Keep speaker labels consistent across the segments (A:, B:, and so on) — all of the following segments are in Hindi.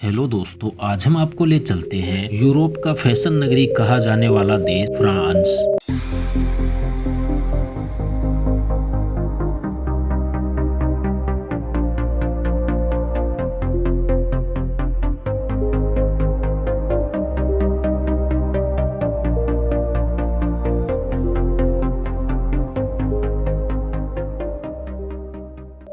A: हेलो दोस्तों, आज हम आपको ले चलते हैं यूरोप का फैशन नगरी कहा जाने वाला देश फ्रांस।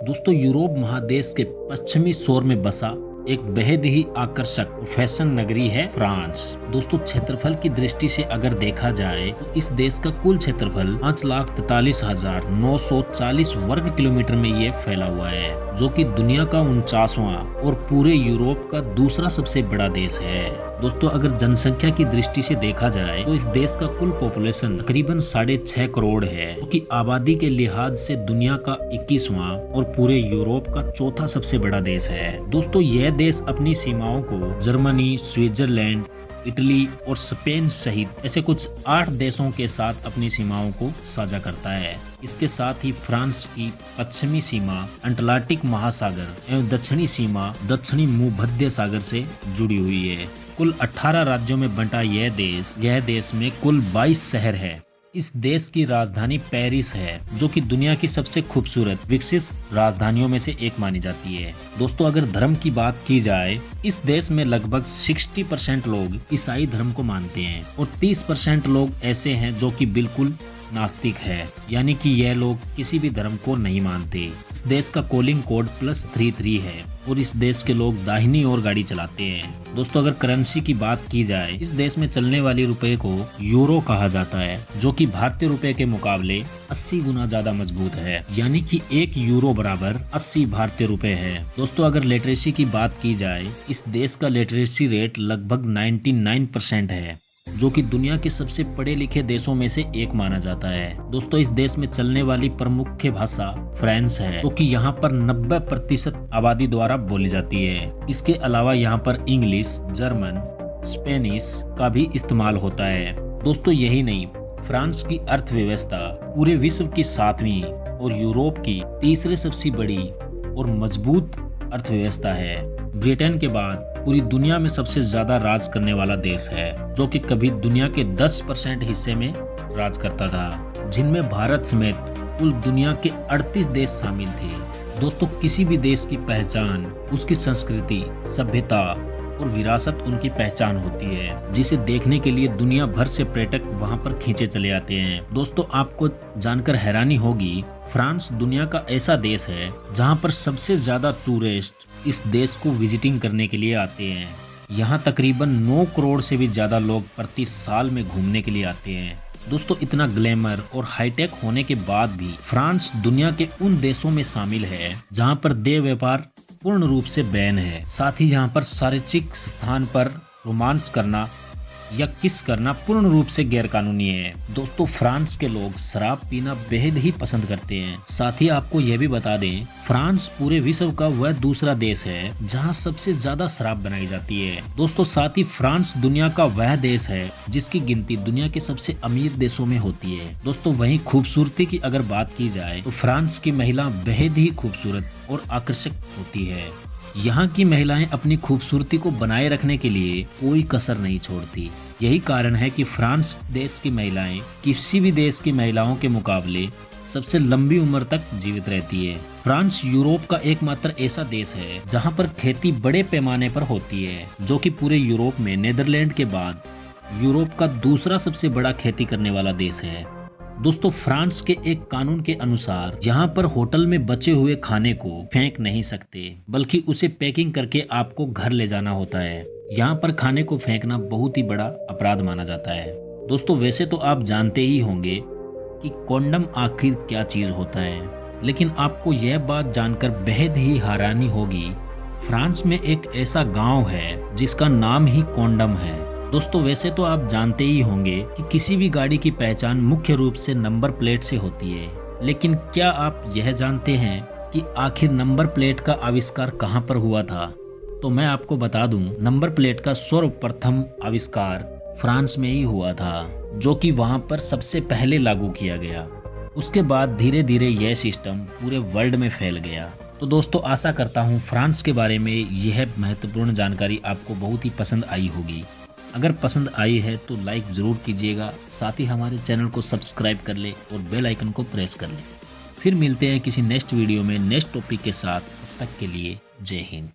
A: दोस्तों, यूरोप महादेश के पश्चिमी छोर में बसा एक बेहद ही आकर्षक फैशन नगरी है फ्रांस। दोस्तों, क्षेत्रफल की दृष्टि से अगर देखा जाए तो इस देश का कुल क्षेत्रफल 5,43,940 वर्ग किलोमीटर में ये फैला हुआ है, जो कि दुनिया का 49वां और पूरे यूरोप का दूसरा सबसे बड़ा देश है। दोस्तों, अगर जनसंख्या की दृष्टि से देखा जाए तो इस देश का कुल पॉपुलेशन तकरीबन 6.5 करोड़ है, जो कि आबादी के लिहाज से दुनिया का 21वां और पूरे यूरोप का चौथा सबसे बड़ा देश है। दोस्तों, यह देश अपनी सीमाओं को जर्मनी, स्विट्जरलैंड, इटली और स्पेन सहित ऐसे कुछ 8 देशों के साथ अपनी सीमाओं को साझा करता है। इसके साथ ही फ्रांस की पश्चिमी सीमा अटलांटिक महासागर एवं दक्षिणी सीमा दक्षिणी भूमध्य सागर से जुड़ी हुई है। कुल 18 राज्यों में बंटा यह देश में कुल 22 शहर है। इस देश की राजधानी पेरिस है, जो कि दुनिया की सबसे खूबसूरत विकसित राजधानियों में से एक मानी जाती है। दोस्तों, अगर धर्म की बात की जाए, इस देश में लगभग 60% लोग ईसाई धर्म को मानते हैं और 30% लोग ऐसे हैं जो कि बिल्कुल नास्तिक है, यानी कि यह लोग किसी भी धर्म को नहीं मानते। इस देश का कॉलिंग कोड +33 है और इस देश के लोग दाहिनी ओर गाड़ी चलाते हैं। दोस्तों, अगर करेंसी की बात की जाए, इस देश में चलने वाली रुपए को यूरो कहा जाता है, जो कि भारतीय रुपए के मुकाबले 80 गुना ज्यादा मजबूत है, यानी कि 1 यूरो बराबर 80 भारतीय रुपए है। दोस्तों, अगर लिटरेसी की बात की जाए, इस देश का लिटरेसी रेट लगभग 99% है, जो कि दुनिया के सबसे पढ़े लिखे देशों में से एक माना जाता है। दोस्तों, इस देश में चलने वाली प्रमुख भाषा फ्रेंच है, जो कि यहाँ पर 90% आबादी द्वारा बोली जाती है। इसके अलावा यहाँ पर इंग्लिश, जर्मन, स्पेनिश का भी इस्तेमाल होता है। दोस्तों, यही नहीं, फ्रांस की अर्थव्यवस्था पूरे विश्व की 7वीं और यूरोप की तीसरे सबसे बड़ी और मजबूत अर्थव्यवस्था है। ब्रिटेन के बाद पूरी दुनिया में सबसे ज्यादा राज करने वाला देश है, जो कि कभी दुनिया के 10% हिस्से में राज करता था, जिनमें भारत समेत कुल दुनिया के 38 देश शामिल थे। दोस्तों, किसी भी देश की पहचान उसकी संस्कृति, सभ्यता और विरासत उनकी पहचान होती है, जिसे देखने के लिए दुनिया भर से पर्यटक वहां पर खींचे चले आते हैं। दोस्तों, आपको जानकर हैरानी होगी, फ्रांस दुनिया का ऐसा देश है जहां पर सबसे ज्यादा टूरिस्ट इस देश को विजिटिंग करने के लिए आते हैं। यहाँ तकरीबन 9 करोड़ से भी ज्यादा लोग प्रति साल में घूमने के लिए आते हैं। दोस्तों, इतना ग्लैमर और हाईटेक होने के बाद भी फ्रांस दुनिया के उन देशों में शामिल है जहाँ पर देह व्यापार पूर्ण रूप से बैन है। साथ ही यहाँ पर सार्वजनिक स्थान पर रोमांस करना या किस करना पूर्ण रूप से गैरकानूनी है। दोस्तों, फ्रांस के लोग शराब पीना बेहद ही पसंद करते हैं। साथ ही आपको यह भी बता दें, फ्रांस पूरे विश्व का वह दूसरा देश है जहां सबसे ज्यादा शराब बनाई जाती है। दोस्तों, साथ ही फ्रांस दुनिया का वह देश है जिसकी गिनती दुनिया के सबसे अमीर देशों में होती है। दोस्तों, वहीं खूबसूरती की अगर बात की जाए तो फ्रांस की महिला बेहद ही खूबसूरत और आकर्षक होती है। यहाँ की महिलाएं अपनी खूबसूरती को बनाए रखने के लिए कोई कसर नहीं छोड़ती। यही कारण है कि फ्रांस देश की महिलाएं किसी भी देश की महिलाओं के मुकाबले सबसे लंबी उम्र तक जीवित रहती है। फ्रांस यूरोप का एकमात्र ऐसा देश है जहाँ पर खेती बड़े पैमाने पर होती है, जो कि पूरे यूरोप में नीदरलैंड के बाद यूरोप का दूसरा सबसे बड़ा खेती करने वाला देश है। दोस्तों, फ्रांस के एक कानून के अनुसार यहाँ पर होटल में बचे हुए खाने को फेंक नहीं सकते, बल्कि उसे पैकिंग करके आपको घर ले जाना होता है। यहाँ पर खाने को फेंकना बहुत ही बड़ा अपराध माना जाता है। दोस्तों, वैसे तो आप जानते ही होंगे कि कॉन्डम आखिर क्या चीज होता है, लेकिन आपको यह बात जानकर बेहद ही हैरानी होगी, फ्रांस में एक ऐसा गाँव है जिसका नाम ही कॉन्डम है। दोस्तों, वैसे तो आप जानते ही होंगे कि किसी भी गाड़ी की पहचान मुख्य रूप से नंबर प्लेट से होती है, लेकिन क्या आप यह जानते हैं कि आखिर नंबर प्लेट का आविष्कार कहां पर हुआ था? तो मैं आपको बता दूं, नंबर प्लेट का सर्वप्रथम आविष्कार फ्रांस में ही हुआ था, जो कि वहां पर सबसे पहले लागू किया गया। उसके बाद धीरे धीरे यह सिस्टम पूरे वर्ल्ड में फैल गया। तो दोस्तों आशा करता हूँ फ्रांस के बारे में यह महत्वपूर्ण जानकारी आपको बहुत ही पसंद आई होगी। अगर पसंद आई है तो लाइक ज़रूर कीजिएगा, साथ ही हमारे चैनल को सब्सक्राइब कर ले और बेल आइकन को प्रेस कर ले। फिर मिलते हैं किसी नेक्स्ट वीडियो में नेक्स्ट टॉपिक के साथ। तब तक के लिए जय हिंद।